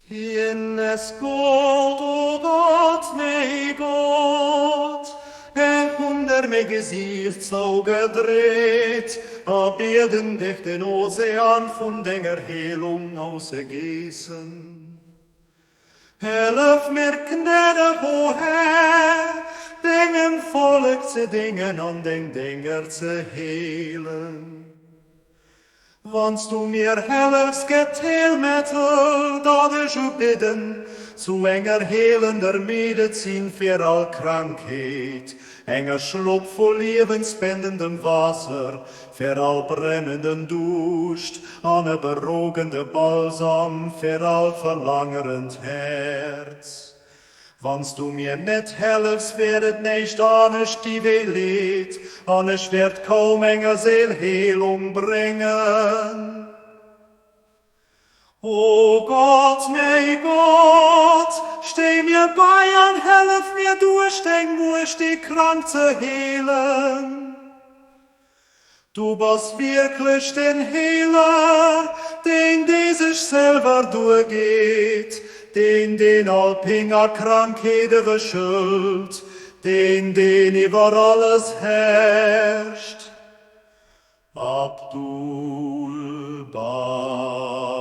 Hinnes Gott, o Gott, mei Gott, hunder mig Gesicht so gedreht, abeden dich den Ozean von den Erhelung ausgießen. Helf mir Gnade, o Herr, dingen Volk zu dingen an den Dinger zu hehlen. Wannst du mir helfst, get Heilmittel, dat ich u bidden, zu enger heilender Medizin für all Krankheit, enger Schluck voll lebensspendendem Wasser, für all brennenden Duscht, an a berogende Balsam, für all verlangerend Herz. Wannst du mir net helfst, werdet nicht anisch die Welt, anisch wird kaum enger Seelheilung bringen. O Gott, mei Gott, steh mir bei und helf mir durch den Mursch, die krank zu heilen. Du bist wirklich den Heiler, den sich selber durchgeht, den Alpinger Krankheiten beschult, den über alles herrscht. Abdul Baha.